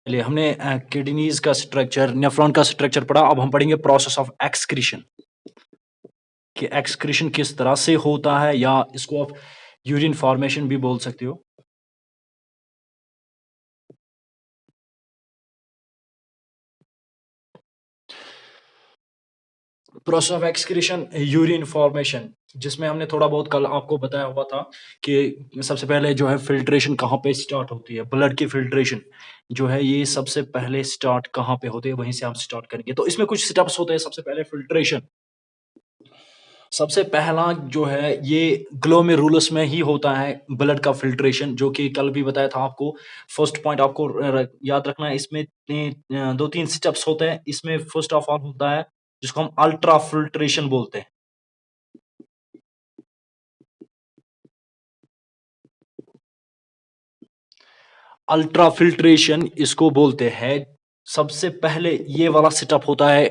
चलिए हमने किडनीज का स्ट्रक्चर, नेफ्रॉन का स्ट्रक्चर पढ़ा। अब हम पढ़ेंगे प्रोसेस ऑफ एक्सक्रीशन कि एक्सक्रीशन किस तरह से होता है, या इसको आप यूरिन फॉर्मेशन भी बोल सकते हो। Process of excretion, urine formation, जिसमें हमने थोड़ा बहुत कल आपको बताया हुआ था कि सबसे पहले जो है फिल्ट्रेशन कहाँ पे स्टार्ट होती है। ब्लड की फिल्ट्रेशन जो है ये सबसे पहले स्टार्ट कहाँ पे होती है, वहीं से हम स्टार्ट करेंगे। तो इसमें कुछ स्टेप्स होते हैं। सबसे पहले फिल्ट्रेशन, सबसे पहला जो है ये ग्लोमेरुलस में ही होता है ब्लड का फिल्ट्रेशन, जो कि कल भी बताया था आपको। फर्स्ट पॉइंट आपको याद रखना है। इसमें दो तीन स्टेप्स होते हैं। इसमें फर्स्ट ऑफ ऑल होता है जिसको हम अल्ट्रा फिल्ट्रेशन बोलते हैं। अल्ट्रा फिल्ट्रेशन इसको बोलते हैं। सबसे पहले ये वाला सेटअप होता है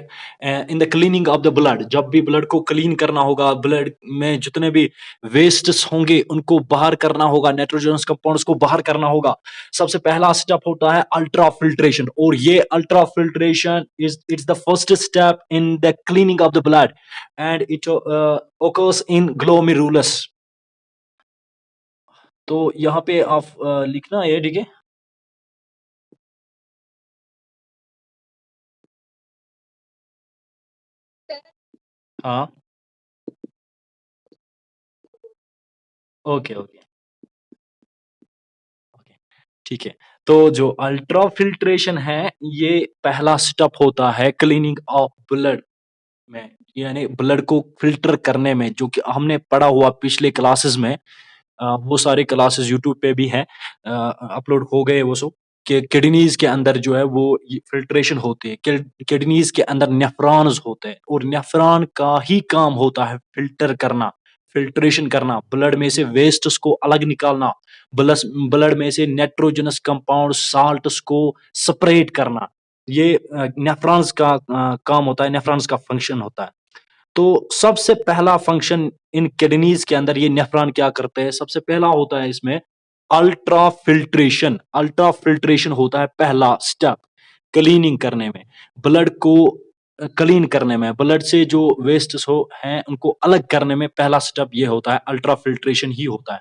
in the cleaning of the blood. जब भी ब्लड को क्लीन करना होगा, ब्लड में जितने भी वेस्ट्स होंगे उनको बाहर करना होगा, नाइट्रोजनस कंपाउंड्स को बाहर करना होगा, सबसे पहला स्टेप होता है अल्ट्रा फिल्ट्रेशन। और ये ultra filtration it's the first step in the cleaning of the blood, and it occurs in glomerulus. तो यहाँ पे आप लिखना है, ठीक है। हाँ, ओके ओके ओके, ठीक है। तो जो अल्ट्रा फिल्ट्रेशन है, ये पहला स्टेप होता है क्लीनिंग ऑफ ब्लड में, यानी ब्लड को फिल्टर करने में, जो कि हमने पढ़ा हुआ पिछले क्लासेस में। वो सारे क्लासेस यूट्यूब पे भी हैं, अपलोड हो गए वो सब। कि किडनीज के अंदर जो है वो फिल्ट्रेशन होती है। किडनीज के अंदर नेफ्रॉन्स होते हैं, और नेफ्रॉन का ही काम होता है फिल्टर करना, फिल्ट्रेशन करना, ब्लड में से वेस्ट्स को अलग निकालना, ब्लड में से नाइट्रोजनस कंपाउंड साल्ट्स को सेपरेट करना। ये नेफ्रॉन्स का काम होता है, नेफ्रॉन्स का फंक्शन होता है। तो सबसे पहला फंक्शन इन किडनीज के अंदर ये नेफ्रॉन क्या करते हैं, सबसे पहला होता है इसमें अल्ट्रा फिल्ट्रेशन। अल्ट्रा फिल्ट्रेशन होता है पहला स्टेप क्लीनिंग करने में, ब्लड को क्लीन करने में, ब्लड से जो वेस्ट हो हैं उनको अलग करने में पहला स्टेप ये होता है, अल्ट्रा फिल्ट्रेशन ही होता है।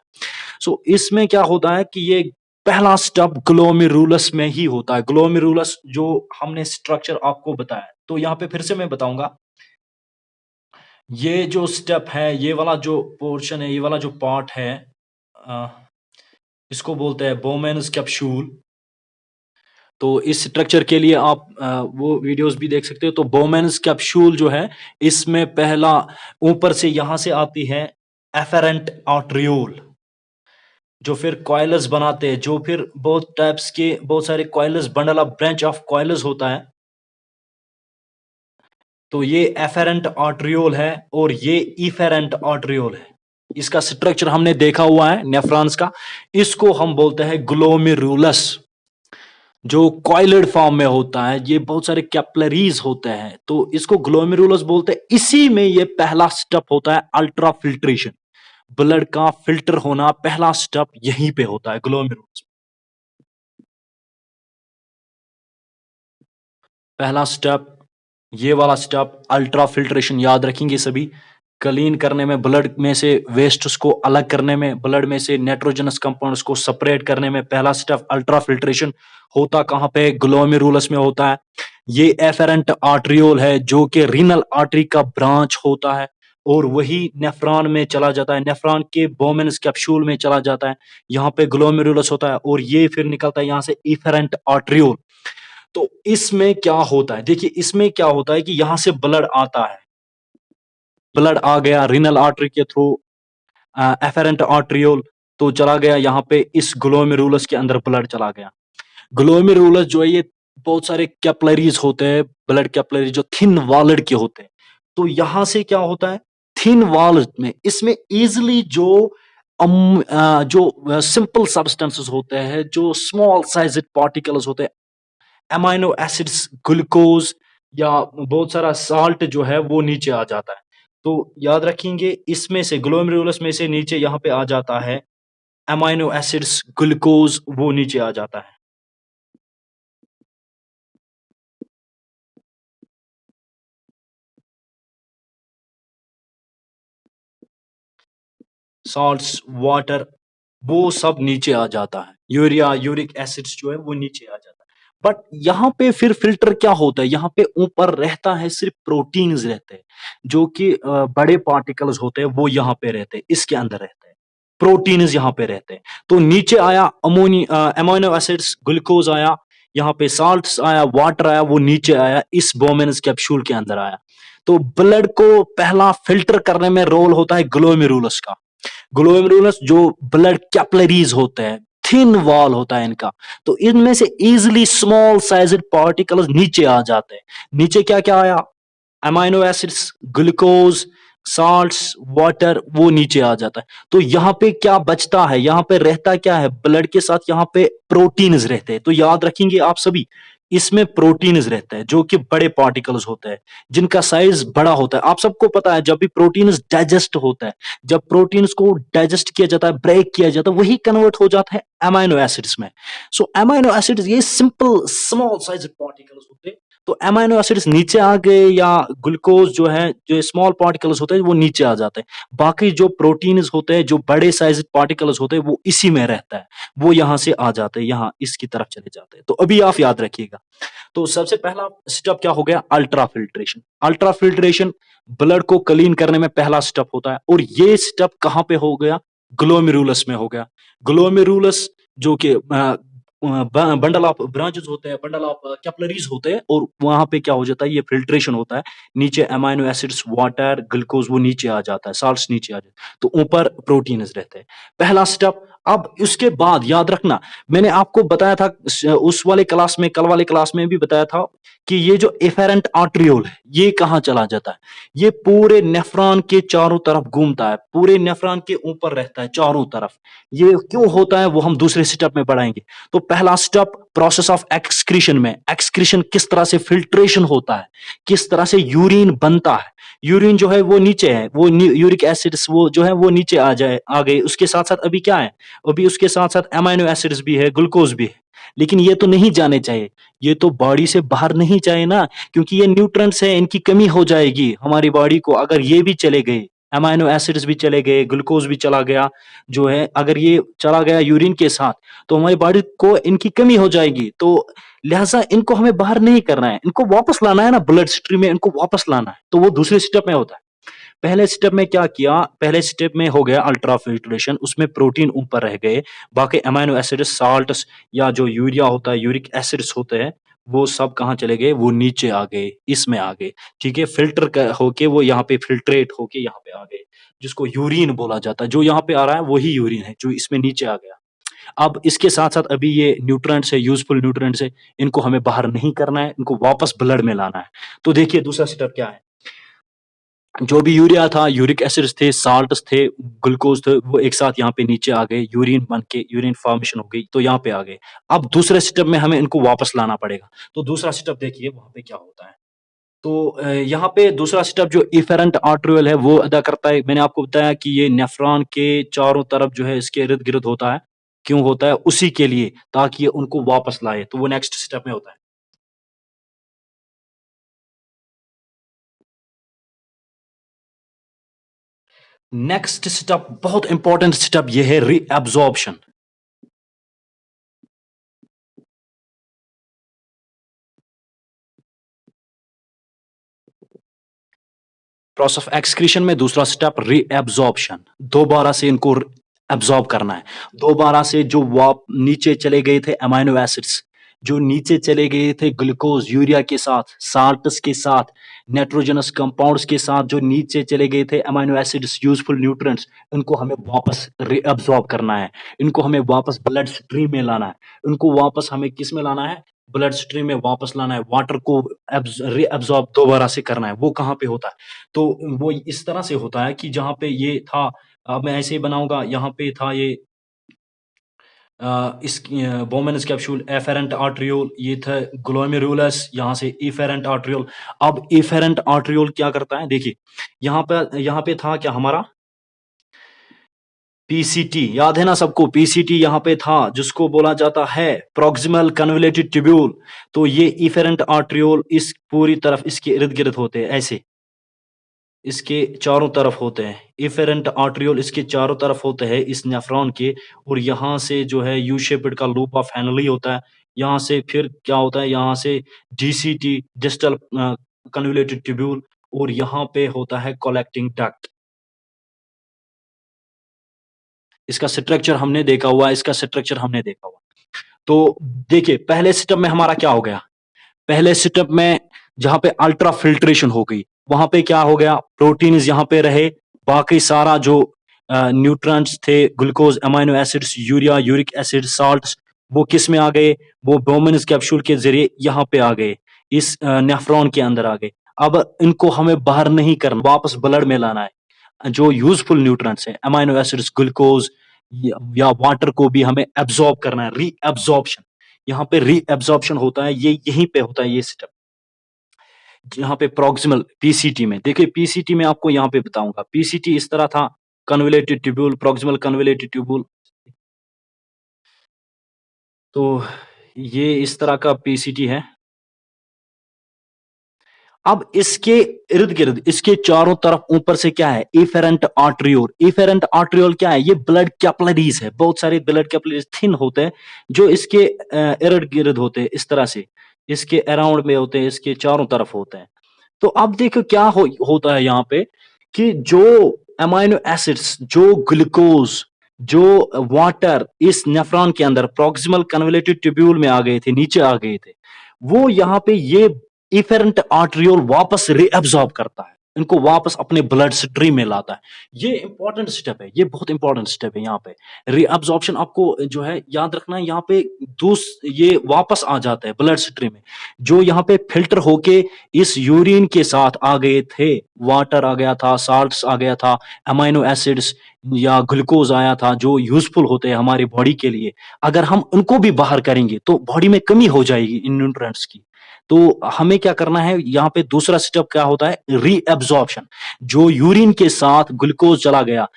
सो इसमें क्या होता है कि ये पहला स्टेप ग्लोमेरुलस में ही होता है। ग्लोमेरुलस जो हमने स्ट्रक्चर आपको बताया, तो यहाँ पे फिर से मैं बताऊंगा। ये जो स्टेप है, ये वाला जो पोर्शन है, ये वाला जो पार्ट है, अ, इसको बोलते हैं बोमेन्स कैप्सूल। तो इस स्ट्रक्चर के लिए आप वो वीडियोस भी देख सकते हो। तो बोमेन्स कैप्सूल जो है, इसमें पहला ऊपर से यहां से आती है एफेरेंट आर्ट्रियोल, जो फिर कॉइलस बनाते हैं, जो फिर बहुत टाइप्स के बहुत सारे coils, bundle of branch of coils होता है। तो ये एफेरेंट आर्ट्रियोल है और ये इफेरेंट आर्ट्रियोल है। इसका स्ट्रक्चर हमने देखा हुआ है नेफ्रॉन्स का। इसको हम बोलते हैं ग्लोमेरुलस, जो कॉइलेड फॉर्म में होता है। ये बहुत सारे कैपिलरीज होते हैं, तो इसको ग्लोमेरुलस बोलते हैं। इसी में ये पहला स्टेप होता है अल्ट्रा फिल्ट्रेशन। ब्लड का फिल्टर होना पहला स्टेप यहीं पे होता है, ग्लोमेरुलस। पहला स्टेप ये वाला स्टेप अल्ट्रा फिल्ट्रेशन, याद रखेंगे सभी। क्लीन करने में, ब्लड में से वेस्ट्स को अलग करने में, ब्लड में से नाइट्रोजनस कंपाउंड्स को सेपरेट करने में पहला स्टेप अल्ट्रा फिल्ट्रेशन होता कहाँ पे, ग्लोमेरुलस में होता है। ये एफेरेंट आर्ट्रियोल है, जो कि रीनल आर्टरी का ब्रांच होता है, और वही नेफ्रॉन में चला जाता है, नेफ्रॉन के बोमेन्स कैप्सूल में चला जाता है। यहाँ पे ग्लोमेरुलस होता है, और ये फिर निकलता है यहाँ से इफेरेंट आर्ट्रियोल। तो इसमें क्या होता है, देखिए इसमें क्या होता है कि यहां से ब्लड आता है, ब्लड आ गया रीनल आर्टरी के थ्रू, एफेरेंट आर्ट्रियोल, तो चला गया यहाँ पे इस ग्लोमेरुलस के अंदर, ब्लड चला गया। ग्लोमेरुलस जो है ये बहुत सारे कैपिलरीज होते हैं, ब्लड कैपिलरी जो थिन वॉल्ड के होते हैं। तो यहां से क्या होता है, थिन वॉल्ड में इसमें इजिली जो सिंपल सब्सटेंसेस होते हैं, जो स्मॉल साइज्ड पार्टिकल्स होते हैं, अमाइनो एसिड्स, ग्लूकोज, या बहुत सारा साल्ट जो है वो नीचे आ जाता है। तो याद रखेंगे, इसमें से ग्लोमेरुलस में से नीचे यहाँ पे आ जाता है अमाइनो एसिड्स, ग्लूकोज, वो नीचे आ जाता है। साल्ट्स, वाटर, वो सब नीचे आ जाता है। यूरिया, यूरिक एसिड्स जो है वो नीचे आ जाता है। बट यहाँ पे फिर फिल्टर क्या होता है, यहाँ पे ऊपर रहता है सिर्फ प्रोटीन्स रहते हैं, जो कि बड़े पार्टिकल्स होते हैं वो यहाँ पे रहते हैं, इसके अंदर रहते हैं। प्रोटीन्स यहाँ पे रहते हैं। तो नीचे आया अमीनो एसिड्स, ग्लूकोज आया, यहाँ पे साल्ट्स आया, वाटर आया, वो नीचे आया, इस बोमेन्स कैप्सूल के अंदर आया। तो ब्लड को पहला फिल्टर करने में रोल होता है ग्लोमेरुलस का। ग्लोमेरुलस जो ब्लड कैपिलरीज होते हैं, थिन वॉल होता है इनका, तो इनमें से इजिली स्मॉल साइज्ड पार्टिकल्स नीचे आ जाते हैं। नीचे क्या क्या आया, amino acids, glucose, salts, water, वो नीचे आ जाता है। तो यहाँ पे क्या बचता है, यहाँ पे रहता क्या है, ब्लड के साथ यहाँ पे प्रोटीन्स रहते हैं। तो याद रखेंगे आप सभी, इसमें प्रोटीन्स रहते हैं जो कि बड़े पार्टिकल्स होते हैं, जिनका साइज बड़ा होता है। आप सबको पता है जब भी प्रोटीन्स डाइजेस्ट होता है, जब प्रोटीन्स को डाइजेस्ट किया जाता है, ब्रेक किया जाता है, वही कन्वर्ट हो जाता है अमाइनो एसिड्स में। सो अमाइनो एसिड्स ये सिंपल स्मॉल साइज पार्टिकल्स होते हैं। तो अमाइनो एसिड्स नीचे आ गए, या ग्लूकोज जो है, जो स्मॉल पार्टिकल्स होते हैं वो नीचे आ जाते हैं। बाकी जो प्रोटीन्स होते हैं, जो बड़े साइज पार्टिकल्स होते हैं, वो इसी में रहता है, वो यहां से आ जाते हैं, यहाँ इसकी तरफ चले जाते हैं। तो अभी आप याद रखिएगा। तो सबसे पहला स्टेप क्या हो गया, ultra filtration. Ultra filtration blood को क्लीन करने में पहला स्टेप होता है, और ये स्टेप कहां पे हो गया, ग्लोमेरुलस में हो गया। ग्लोमेरुलस जो कि बंडल ऑफ ब्रांचेस होते हैं, बंडल ऑफ कैपिलरीज होते हैं, और वहां पे क्या हो जाता है, ये फिल्ट्रेशन होता है। नीचे अमाइनो एसिड्स, वाटर, ग्लूकोज वो नीचे आ जाता है, साल्ट्स नीचे आ जाते हैं, तो ऊपर प्रोटीन्स रहते हैं। पहला स्टेप। अब उसके बाद याद रखना, मैंने आपको बताया था उस वाले क्लास में, कल वाले क्लास में भी बताया था कि ये जो एफेरेंट आर्ट्रियोल है, ये कहाँ चला जाता है, ये पूरे नेफ्रॉन के चारों तरफ घूमता है, पूरे नेफ्रॉन के ऊपर रहता है चारों तरफ। ये क्यों होता है वो हम दूसरे स्टेप में पढ़ाएंगे। तो पहला स्टेप, प्रोसेस ऑफ एक्सक्रीशन में, एक्सक्रीशन किस तरह से फिल्ट्रेशन होता है, किस तरह से यूरिन बनता है। यूरिन जो है वो नीचे है, वो यूरिक एसिड्स वो जो है वो नीचे आ गए। उसके साथ साथ अभी क्या है, अभी उसके साथ साथ अमाइनो एसिड्स भी है, ग्लूकोज भी है। लेकिन ये तो नहीं जाने चाहिए, ये तो बॉडी से बाहर नहीं चाहिए ना, क्योंकि ये न्यूट्रिएंट्स है, इनकी कमी हो जाएगी हमारी बॉडी को अगर ये भी चले गए, अमाइनो एसिड्स भी चले गए, ग्लूकोज भी चला गया, जो है अगर ये चला गया यूरिन के साथ, तो हमारी बॉडी को इनकी कमी हो जाएगी। तो लिहाजा इनको हमें बाहर नहीं करना है, इनको वापस लाना है ना, ब्लड स्ट्रीम में इनको वापस लाना है। तो वो दूसरे स्टेप में होता है। पहले स्टेप में क्या किया, पहले स्टेप में हो गया अल्ट्रा फिल्ट्रेशन, उसमें प्रोटीन ऊपर रह गए, बाकी अमाइनो एसिड्स, साल्ट्स, या जो यूरिया होता है, यूरिक एसिड्स होते हैं, वो सब कहाँ चले गए, वो नीचे आ गए, इसमें आ गए। ठीक है, फिल्टर होके वो यहाँ पे फिल्ट्रेट होके यहाँ पे आ गए, जिसको यूरिन बोला जाता है। जो यहाँ पे आ रहा है वही यूरिन है जो इसमें नीचे आ गया। अब इसके साथ साथ अभी ये न्यूट्रिएंट्स है, यूजफुल न्यूट्रिएंट्स है, इनको हमें बाहर नहीं करना है, इनको वापस ब्लड में लाना है। तो देखिए दूसरा स्टेप क्या है, जो भी यूरिया था, यूरिक एसिड्स थे, साल्ट्स थे, ग्लूकोज थे, वो एक साथ यहाँ पे नीचे आ गए, यूरिन बन के यूरिन फॉर्मेशन हो गई, तो यहाँ पे आ गए। अब दूसरे स्टेप में हमें इनको वापस लाना पड़ेगा। तो दूसरा स्टेप देखिए वहां पे क्या होता है। तो यहाँ पे दूसरा स्टेप जो इफेरेंट आर्ट्रियोल है वो अदा करता है। मैंने आपको बताया कि ये नेफ्रॉन के चारों तरफ जो है इसके इर्द गिर्द होता है। क्यों होता है, उसी के लिए, ताकि ये उनको वापस लाए। तो वो नेक्स्ट स्टेप में होता है। नेक्स्ट स्टेप बहुत इंपॉर्टेंट स्टेप ये है, रीअब्जॉर्प्शन। प्रोसेस ऑफ एक्सक्रीशन में दूसरा स्टेप रीएब्जॉर्प्शन, दोबारा से इनको एब्जॉर्ब करना है। दोबारा से जो वाप नीचे चले गए थे अमाइनो एसिड्स, जो नीचे चले गए थे ग्लूकोज यूरिया के साथ, साल्ट्स के साथ, नाइट्रोजनस कंपाउंड्स के साथ, जो नीचे चले गए थे अमाइनो एसिड्स, यूजफुल न्यूट्रिएंट्स, इनको हमें वापस रीअब्जॉर्ब करना है। इनको हमें वापस ब्लड स्ट्रीम में लाना है। इनको वापस हमें किस में लाना है, ब्लड स्ट्रीम में वापस लाना है। वाटर को रीअब्जॉर्ब दोबारा से करना है। वो कहाँ पे होता है, तो वो इस तरह से होता है कि जहाँ पे ये था, अब मैं ऐसे ही बनाऊंगा, यहाँ पे था ये इस बोमेनस कैप्सूल, एफेरेंट आर्ट्रियोल, ये था ग्लोमेरुलस, यहाँ से इफेरेंट आर्ट्रियोल। अब इफेरेंट आर्ट्रियोल क्या करता है, देखिए यहाँ पे था क्या हमारा पीसीटी, याद है ना सबको, पीसीटी यहाँ पे था, जिसको बोला जाता है प्रॉक्सिमल कन्वोल्यूटेड ट्यूब्यूल। तो ये इफेरेंट आर्ट्रियोल इस पूरी तरफ इसके इर्द गिर्द होते हैं ऐसे। इसके चारों तरफ होते हैं। इफेरेंट आर्टरियोल इसके चारों तरफ होते हैं इस नेफ्रॉन के, और यहाँ से जो है यू शेप्ड का लूप ऑफ हेनली होता है। यहाँ से फिर क्या होता है, यहाँ से डीसीटी डिस्टल कन्वोल्यूटेड ट्यूब्यूल, और यहाँ पे होता है कलेक्टिंग डक्ट। इसका स्ट्रक्चर हमने देखा हुआ है, इसका स्ट्रक्चर हमने देखा हुआ। तो देखिए पहले स्टेप में हमारा क्या हो गया, पहले स्टेप में जहां पे अल्ट्रा फिल्ट्रेशन हो गई, वहां पे क्या हो गया, प्रोटीन्स यहाँ पे रहे, बाकी सारा जो न्यूट्रंट्स थे, glucose, amino acids, urea, uric acid, salts, वो किस में आ गए, वो बोमेन्स कैप्सूल के जरिए यहाँ पे आ गए, इस नेफ्रॉन के अंदर आ गए। अब इनको हमें बाहर नहीं करना, वापस ब्लड में लाना है। जो यूजफुल न्यूट्रंट्स है, अमाइनो एसिड्स, ग्लूकोज या वाटर को भी हमें एब्जॉर्ब करना है, री एब्जॉर्प्शन। यहाँ पे री एब्जॉर्प्शन होता है, ये यहीं पे होता है ये स्टेप, यहाँ पे प्रोक्सिमल पीसीटी में। देखिए पीसीटी में आपको यहाँ पे बताऊंगा, पीसीटी इस तरह था, convoluted tubule, proximal convoluted tubule. तो ये इस तरह का पीसीटी है। अब इसके इर्द गिर्द, इसके चारों तरफ ऊपर से क्या है, इफेरेंट आर्टरियोल। इफेरेंट आर्टरियोल क्या है, ये ब्लड कैपिलरीज है, बहुत सारे ब्लड कैपिलरीज थिन होते हैं जो इसके इर्द गिर्द होते हैं, इस तरह से इसके अराउंड में होते हैं, इसके चारों तरफ होते हैं। तो अब देखो क्या होता है यहाँ पे, कि जो अमाइनो एसिड्स, जो ग्लूकोज, जो वाटर इस नेफ्रॉन के अंदर प्रॉक्सिमल कन्वोल्यूटेड ट्यूब्यूल में आ गए थे, नीचे आ गए थे, वो यहाँ पे ये इफेरेंट आर्टरियोल वापस रीअब्सॉर्ब करता है, इनको वापस अपने ब्लड स्ट्रीम में लाता है। ये इंपॉर्टेंट स्टेप है, ये बहुत इंपॉर्टेंट स्टेप है। यहाँ पे रीअब्सॉर्प्शन आपको जो है याद रखना है, यहाँ पे ये वापस आ जाता है ब्लड स्ट्रीम में, जो यहाँ पे फिल्टर होके इस यूरिन के साथ आ गए थे, वाटर आ गया था, साल्ट्स आ गया था, अमाइनो एसिड्स या ग्लूकोज आया था, जो यूजफुल होते हैं हमारी बॉडी के लिए। अगर हम उनको भी बाहर करेंगे तो बॉडी में कमी हो जाएगी इन न्यूट्रिएंट्स की। तो हमें क्या करना है, यहाँ पे दूसरा स्टेप क्या होता है, रीएब्जॉर्प्शन। जो यूरिन के साथ ग्लूकोज चला गया,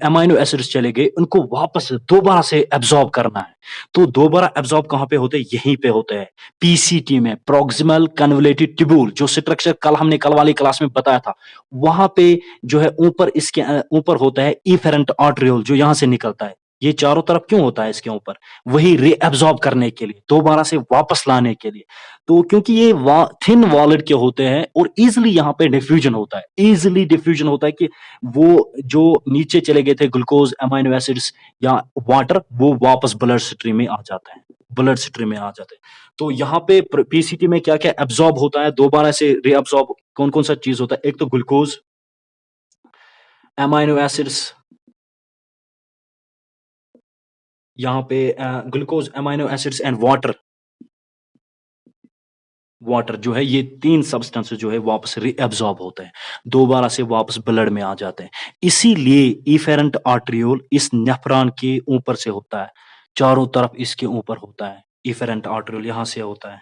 अमाइनो एसिड्स चले गए, उनको वापस दोबारा से एब्जॉर्ब करना है। तो दोबारा एब्जॉर्ब कहाँ पे होते हैं, यहीं पे होते हैं, पीसीटी में, प्रोक्सिमल कन्वोल्यूटेड ट्यूब्यूल, जो स्ट्रक्चर हमने कल वाली क्लास में बताया था, वहां पे जो है ऊपर, इसके ऊपर होता है इफेरेंट आर्टरियोल, जो यहां से निकलता है। ये चारों तरफ क्यों होता है इसके ऊपर, वही रीएब्सॉर्ब करने के लिए, दोबारा से वापस लाने के लिए। तो क्योंकि ये थिन वॉलेट के होते हैं और इजिली यहाँ पे डिफ्यूजन होता है, इजिली डिफ्यूजन होता है, कि वो जो नीचे चले गए थे ग्लूकोज, अमाइनो एसिड्स या वाटर, वो वापस ब्लड स्ट्रीम में आ जाते हैं, ब्लड स्ट्रीम में आ जाते हैं। तो यहाँ पे पीसीटी में क्या क्या एब्जॉर्ब होता है, दोबारा से रीअब्सॉर्ब कौन कौन सा चीज होता है, एक तो ग्लूकोज, अमाइनो एसिड्स, यहाँ पे glucose, amino acids and water, water जो है, ये तीन सब्सटेंस जो है वापस रीअब्सॉर्ब होते हैं, दोबारा से वापस ब्लड में आ जाते हैं। इसीलिए इफेरेंट आर्टरियोल इस नेफ्रॉन के ऊपर से होता है, चारों तरफ इसके ऊपर होता है, इफेरेंट आर्टरियोल यहाँ से होता है,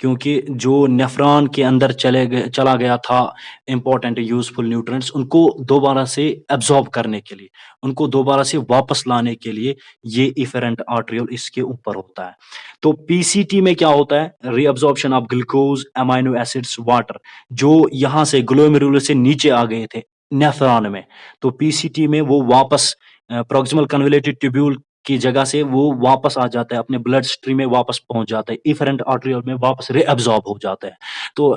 क्योंकि जो नेफ्रॉन के अंदर चला गया था इंपॉर्टेंट यूजफुल न्यूट्रिएंट्स, उनको दोबारा से एब्जॉर्ब करने के लिए, उनको दोबारा से वापस लाने के लिए, ये इफेरेंट आर्टरियोल इसके ऊपर होता है। तो पीसीटी में क्या होता है, reabsorption of glucose, amino acids, water, जो यहाँ से ग्लोमेरुलर से नीचे आ गए थे नेफ्रॉन में, तो पीसीटी में वो वापस प्रॉक्सिमल कन्वोल्यूटेड ट्यूब्यूल की जगह से वो वापस आ जाता है, अपने ब्लड स्ट्रीम में वापस पहुंच जाता है, इफेरेंट आर्टरियोल में वापस रीअब्सॉर्ब हो जाता है। तो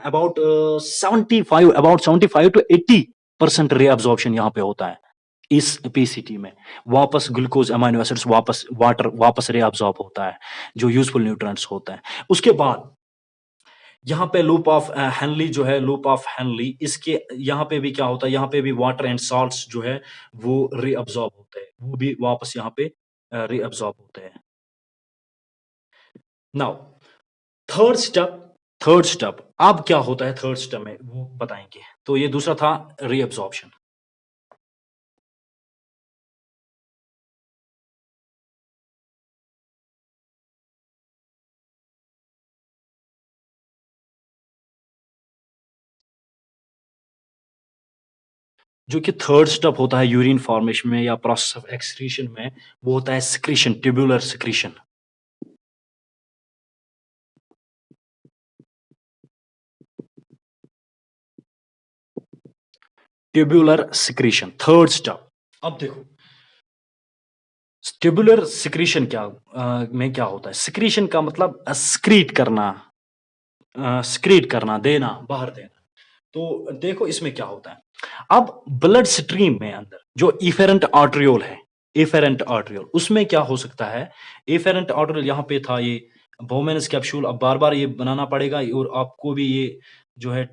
अबाउट 75 टू 80% रीअब्सॉर्प्शन यहाँ पे होता है इस पीसीटी में, वापस ग्लूकोज, अमाइनो एसिड्स, वापस वाटर, वापस रीअब्सॉर्ब होता है, जो यूजफुल न्यूट्रिएंट्स होता है। उसके बाद यहाँ पे लूप ऑफ हेनली जो है, लूप ऑफ हेनली, इसके यहाँ पे भी क्या होता है, यहाँ पे भी वाटर एंड सॉल्ट्स जो है वो रीअब्सॉर्ब होते हैं, वो भी वापस यहाँ पे रीअब्सॉर्ब होते हैं। Now third step, third step अब क्या होता है थर्ड स्टेप में, वो बताएंगे। तो ये दूसरा था रीअब्सॉर्प्शन। जो कि थर्ड स्टेप होता है यूरिन फॉर्मेशन में या प्रोसेस ऑफ एक्सक्रीशन में, वो होता है secretion, tubular secretion. Tubular secretion, third step. अब देखो ट्यूबुलर सिक्रीशन में क्या होता है? सिक्रीशन का मतलब स्क्रीट करना, देना, बाहर देना। तो देखो इसमें क्या होता है। अब ब्लड स्ट्रीम में अंदर जो इफेरेंट आर्टरियोल है, इफेरेंट आर्टरियोल, उसमें क्या हो सकता है? इफेरेंट आर्टरियोल यहाँ पे था ये बोमेनस कैप्सूल, अब बार-बार ये बनाना पड़ेगा और आपको भी ये जो है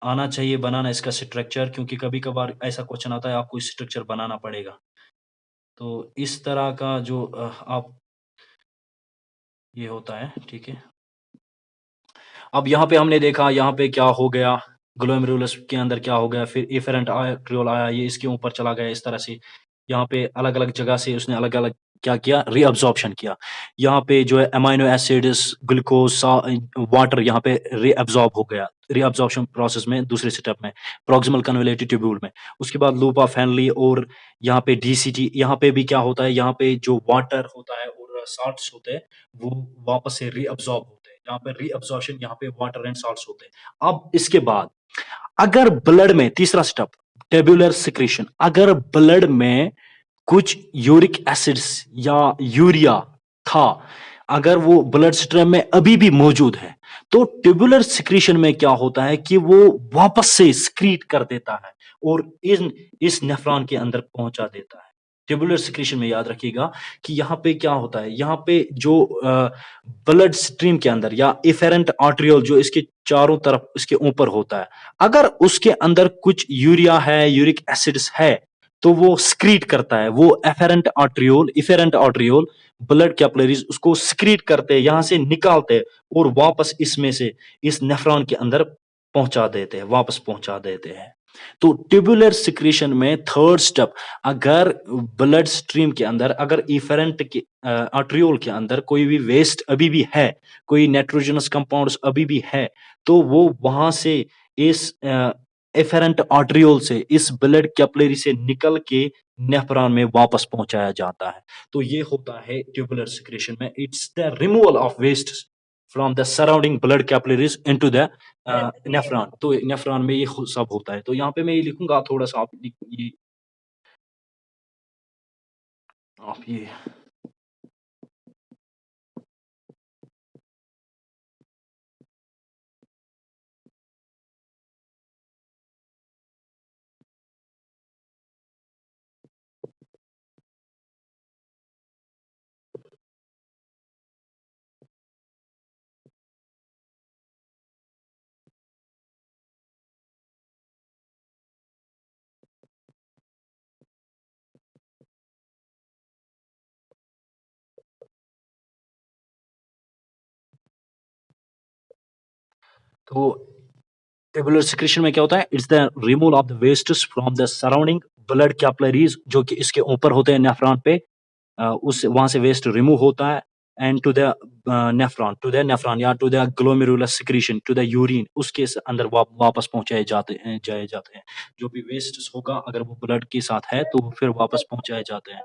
आना चाहिए बनाना इसका स्ट्रक्चर, क्योंकि कभी-कभार ऐसा क्वेश्चन आता है आपको स्ट्रक्चर बनाना पड़ेगा। तो इस तरह का जो आप ये होता है, ठीक है? अब यहाँ पे हमने देखा यहाँ पे क्या हो गया, ग्लोमेरुलस के अंदर क्या हो गया, फिर एफेरेंट आर्टरियोल आया, ये इसके ऊपर चला गया इस तरह से। यहाँ पे अलग-अलग जगह से उसने अलग-अलग क्या किया, रीअब्ज़ॉर्प्शन किया। यहाँ पे जो है अमाइनो एसिड्स, ग्लूकोज़, वाटर यहाँ पे रीअब्ज़ॉर्ब हो गया। रीअब्ज़ॉर्प्शन प्रोसेस में दूसरे स्टेप में, प्रॉक्सिमल कन्वोल्यूटिव ट्यूब्यूल में। उसके बाद लूप ऑफ हैनली और यहाँ पे डीसीटी, यहाँ पे भी क्या होता है, यहाँ पे जो वाटर होता है और साल्ट्स होते हैं, वो वापस से रीअब्ज़ॉर्ब होते हैं। यहाँ पे रीअब्ज़ॉर्प्शन, यहाँ पे वाटर एंड साल्ट्स होते हैं। अब इसके बाद अगर ब्लड में तीसरा स्टेप ट्यूबुलर सिक्रीशन, अगर ब्लड में कुछ यूरिक एसिड्स या यूरिया था, अगर वो ब्लड स्ट्रीम में अभी भी मौजूद है, तो ट्यूबुलर सिक्रीशन में क्या होता है कि वो वापस से स्क्रीट कर देता है और इस नेफ्रॉन के अंदर पहुंचा देता है। ट्यूबुलर सिक्रीशन में याद रखिएगा कि यहाँ पे क्या होता है, यहाँ पे जो ब्लड स्ट्रीम के अंदर या इफेरेंट आर्टरियोल जो इसके चारों तरफ इसके ऊपर होता है, अगर उसके अंदर कुछ यूरिया है, यूरिक एसिड्स है, तो वो स्क्रीट करता है, वो इफेरेंट आर्टरियोल ब्लड कैपिलरीज उसको स्क्रीट करते हैं, यहां से निकालते हैं और वापस इसमें से इस नेफ्रॉन के अंदर पहुंचा देते हैं, वापस पहुंचा देते हैं। तो ट्यूबुलर सिक्रीशन में थर्ड स्टेप, अगर ब्लड स्ट्रीम के अंदर अगर इफेरेंट के आर्टरियोल के अंदर कोई भी वेस्ट अभी भी है, कोई नाइट्रोजनस कंपाउंड्स अभी भी है, तो वो वहां से इस एफेरेंट आर्टरियोल से इस ब्लड कैपिलरी से निकल के नेफ्रॉन में वापस पहुंचाया जाता है। तो ये होता है ट्यूबुलर सिक्रेशन में, it's the removal of waste from the surrounding blood capillaries into the nephron. तो नेफ्रॉन में ये सब होता है। तो यहाँ पे मैं ये लिखूंगा थोड़ा सा, आप ये तो ट्यूबुलर सिक्रेशन में क्या होता है, it's the removal of the wastes from the surrounding blood capillaries, जो कि इसके ऊपर होते हैं नेफ्रॉन पे, उस वहां से वेस्ट रिमूव होता है एंड टू द नेफ्रॉन या to the glomerulus secretion to the urine, उसके अंदर वापस पहुंचाए जाते हैं। जो भी वेस्ट होगा अगर वो ब्लड के साथ है तो वो फिर वापस पहुंचाए जाते हैं।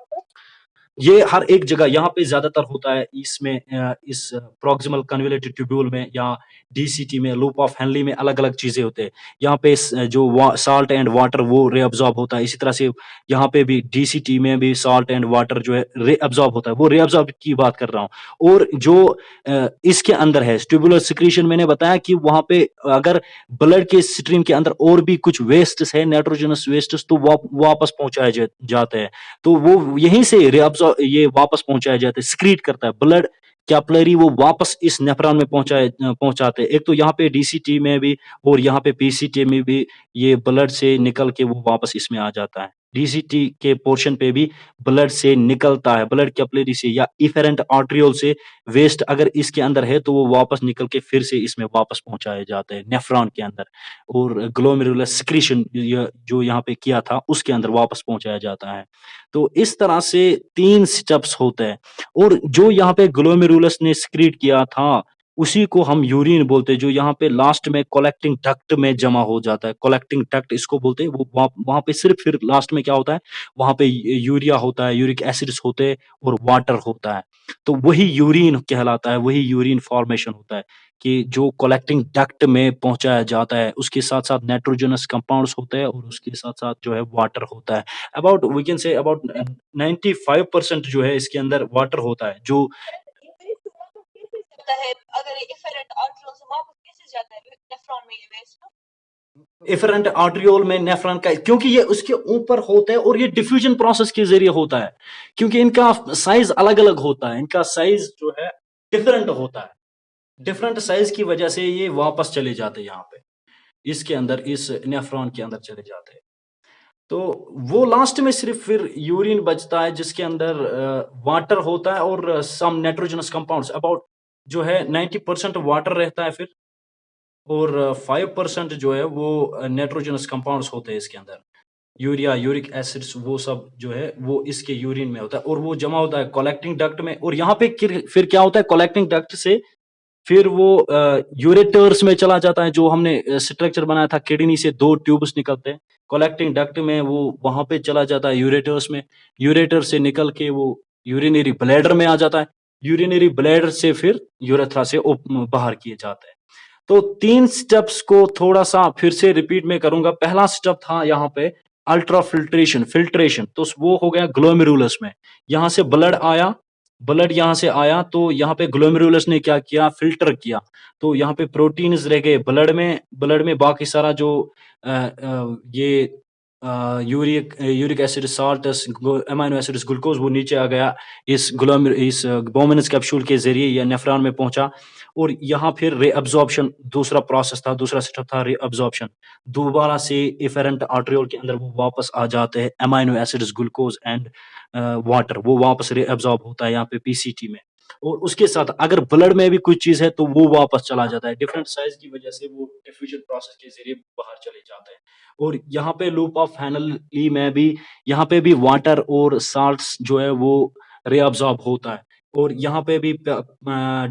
ये हर एक जगह यहाँ पे ज्यादातर होता है इसमें, इस प्रॉक्सिमल कन्वोल्यूटिव ट्यूब्यूल में या डीसीटी में, लूप ऑफ हेनली में अलग-अलग चीजें होते हैं। यहाँ पे जो साल्ट एंड वाटर वो रीअब्सॉर्ब होता है, इसी तरह से यहाँ पे भी डीसीटी में भी साल्ट एंड वाटर जो है रीअब्सॉर्ब होता है, वो रीअब्सॉर्ब की बात कर रहा हूँ। और जो इसके अंदर है ट्यूबुलर सिक्रीशन, मैंने बताया कि वहां पे अगर ब्लड के स्ट्रीम के अंदर और भी कुछ वेस्ट है, नाइट्रोजनस वेस्ट, तो वापस पहुंचाए जाते हैं। तो वो यहीं से ये वापस पहुंचाया जाता है, स्क्रीट करता है ब्लड कैपिलरी, वो वापस इस नेफ्रॉन में पहुंचाते हैं। एक तो यहाँ पे डीसीटी में भी और यहाँ पे पीसीटी में भी ये ब्लड से निकल के वो वापस इसमें आ जाता है। डीसीटी के पोर्शन पे भी ब्लड से निकलता है, ब्लड कैपिलरी से या इफेरेंट आर्टरियोल से वेस्ट अगर इसके अंदर है तो वो वापस निकल के फिर से इसमें वापस पहुंचाए जाते हैं नेफ्रॉन के अंदर, और ग्लोमेरुलर सिक्रीशन जो यहाँ पे किया था उसके अंदर वापस पहुंचाया जाता है। तो इस तरह से 3 स्टेप्स होते हैं, और जो यहाँ पे ग्लोमेरुलस ने सिक्रीट किया था उसी को हम यूरिन बोलते हैं, जो यहाँ पे लास्ट में कलेक्टिंग डक्ट में जमा हो जाता है। कलेक्टिंग डक्ट इसको बोलते हैं। वो वहाँ पे सिर्फ़ फिर लास्ट में क्या होता है, वहाँ पे यूरिया होता है, यूरिक एसिड्स होते हैं और वाटर होता है। तो वही यूरिन कहलाता है, वही यूरिन फॉर्मेशन होता है कि जो कलेक्टिंग डक्ट में पहुँचाया जाता है। उसके साथ-साथ नाइट्रोजनस कंपाउंड्स होते हैं और उसके साथ-साथ जो है वाटर होता है। About we can say about 95% जो है इसके अंदर वाटर होता है, जो एफरेंट आर्टरियोल में नेफ्रॉन का, क्योंकि ये उसके ऊपर होता है और ये डिफ्यूजन प्रोसेस के जरिए होता है, क्योंकि इनका साइज अलग-अलग होता है, इनका साइज जो है डिफरेंट होता है। डिफरेंट साइज की वजह से ये वापस चले जाते हैं यहाँ पे, इसके अंदर, इस नेफ्रॉन के अंदर चले जाते हैं। तो वो लास्ट में सिर्फ फिर यूरिन बचता है जिसके अंदर वाटर होता है और सम नाइट्रोजनस कंपाउंड्स, अबाउट जो है 90% वाटर रहता है फिर, और 5% जो है वो नाइट्रोजनस कंपाउंड्स होते हैं इसके अंदर। यूरिया, यूरिक एसिड्स, वो सब जो है वो इसके यूरिन में होता है और वो जमा होता है कलेक्टिंग डक्ट में, और यहाँ पे फिर क्या होता है, कलेक्टिंग डक्ट से फिर वो यूरेटर्स में चला जाता है। जो हमने स्ट्रक्चर बनाया था, किडनी से 2 ट्यूब्स निकलते हैं। कलेक्टिंग डक्ट में वो वहाँ पे चला जाता है यूरेटर्स में। यूरेटर से निकल के वो यूरिनरी ब्लैडर में आ जाता है। यूरिनरी ब्लैडर से फिर यूरेथ्रा से बाहर किए जाते हैं। तो 3 स्टेप्स को थोड़ा-सा फिर से रिपीट मैं करूँगा। पहला स्टेप था यहाँ पे अल्ट्रा फिल्ट्रेशन, तो वो हो गया ग्लोमेरुलस में। यहाँ से ब्लड यहाँ से आया तो यहाँ पे ग्लोमेरुलस ने क्या किया, फ़िल्टर किया। तो यहाँ पे प्रोटीन्स रह गए ब्लड में बाकी सारा जो ये uric acid, salts, amino acids, glucose वो नीचे आ गया। इस बोमेनस कैप्सूल के ज़रिए या नेफ्रॉन में पहुँचा और यहाँ फिर रीअब्ज़ॉर्प्शन दूसरा प्रोसेस था, दूसरा स्टेप था रीअब्ज़ॉर्प्शन। दोबारा से एफेरेंट आर्टरियोल के अंदर वो वापस आ जाते हैं, amino acids, glucose and water, वो वापस रीअब्ज़ॉर्ब होता है यहाँ पे पीसीटी में। और उसके साथ अगर ब्लड में भी कुछ चीज़ है तो वो वापस चला जाता है। डिफरेंट साइज़ की वजह से वो डिफ्यूज़न प्रोसेस के ज़रिए बाहर चले जाते हैं। और यहाँ पे लूप ऑफ हेनली में भी, यहाँ पे भी वाटर और साल्ट्स जो है वो रीअब्ज़ॉर्ब होता है। और यहाँ पे भी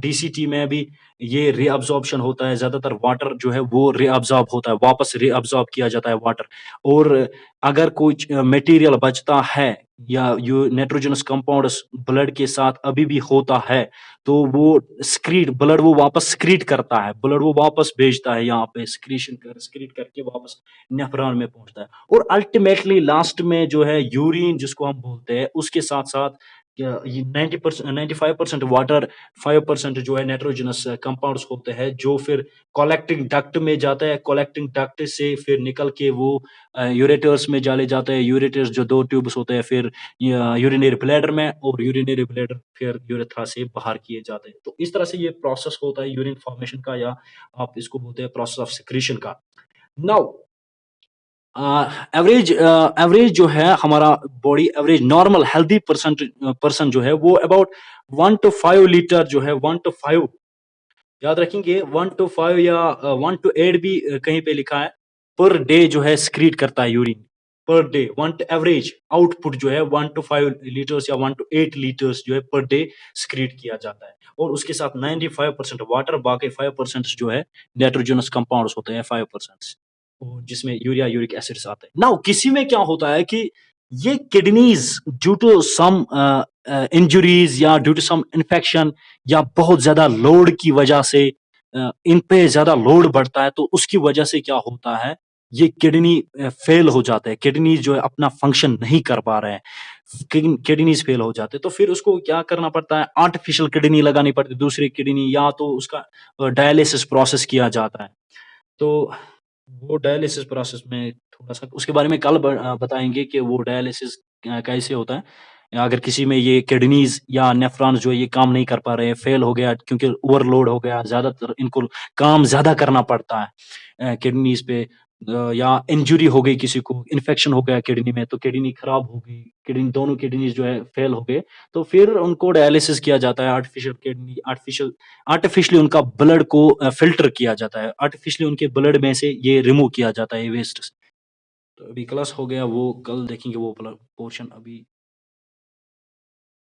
डीसीटी में भी ये रीअब्ज़ॉर्प्शन होता है। ज़्यादातर वाटर जो है वो रीअब्ज़ॉर्ब होता है, वापस रीअब्ज़ॉर्ब किया जाता है वाटर। और अगर कुछ मटेरियल बचता है या यो नाइट्रोजनस कंपाउंड्स ब्लड के साथ अभी भी होता है, तो वो ब्लड वो वापस स्क्रीट करता है, ब्लड वो वापस भेजता है यहाँ पे, स्क्रीट करके वापस नेफ्रॉन में पहुँचता है। और अल्टीमेटली लास्ट में जो है यूरिन जिसको हम बोलते हैं, उसके साथ-साथ ये 95% वाटर, 5% जो है नाइट्रोजनस कंपाउंड्स होते हैं, जो फिर कलेक्टिंग डक्ट में जाता है। कलेक्टिंग डक्ट से फिर निकल के वो यूरेटर्स में डाले जाते हैं। यूरेटर्स जो 2 ट्यूब्स होते हैं, फिर यूरिनरी ब्लैडर में, और यूरिनरी ब्लैडर फिर यूरेथ्रा से बाहर किए जाते हैं। तो इस तरह से ये प्रोसेस होता है यूरिन फॉर्मेशन का, या आप इसको बोलते हैं प्रोसेस ऑफ सिक्रीशन का। नाउ एवरेज जो है हमारा body average normal healthy person जो है वो अबाउट 1 टू 5 लीटर जो है, 1 टू 5 याद रखेंगे, 1 टू 5 या 1 टू 8 भी कहीं पे लिखा है, पर डे जो है स्क्रीट करता है urine, per day 1 to average output जो है 1 टू 5 लीटर्स या 1 टू 8 लीटर्स जो है पर डे स्क्रीट किया जाता है। और उसके साथ 95% वाटर, बाकी 5% जो है नाइट्रोजनस कंपाउंड्स होते हैं, 5%, और जिसमें यूरिया, यूरिक एसिड्स आते हैं। नाउ किसी में क्या होता है कि ये kidneys due to some injuries या ड्यू टू सम इन्फेक्शन या बहुत ज्यादा लोड की वजह से इन पे ज्यादा लोड बढ़ता है, तो उसकी वजह से क्या होता है, ये किडनी फेल हो जाते हैं। किडनी जो है अपना फंक्शन नहीं कर पा रहे हैं, किडनीज फेल हो जाते हैं, तो फिर उसको क्या करना पड़ता है, आर्टिफिशियल किडनी लगानी पड़ती है, दूसरी किडनी, या तो उसका डायलिसिस प्रोसेस किया जाता है। तो वो डायलिसिस प्रोसेस में थोड़ा-सा उसके बारे में कल बताएँगे कि वो डायलिसिस कैसे होता है। या अगर किसी में ये किडनीज़ या नेफ्रॉन्स जो है ये काम नहीं कर पा रहे हैं, फेल हो गया क्योंकि ओवरलोड हो गया, ज़्यादातर इनको काम ज़्यादा करना पड़ता है किडनीज़ पे, या इंजरी हो गई किसी को, इन्फेक्शन हो गया किडनी में, तो किडनी खराब हो गई, किडनी दोनों किडनीज़ जो है फेल हो गए, तो फिर उनको डायलिसिस किया जाता है, आर्टिफिशियली उनका ब्लड को फ़िल्टर किया जाता है, आर्टिफिशियली उनके ब्लड में से ये रिमूव किया जाता है, ये वेस्ट। तो अभी क्लास हो गया, वो कल देखेंगे वो वाला पोर्शन, अभी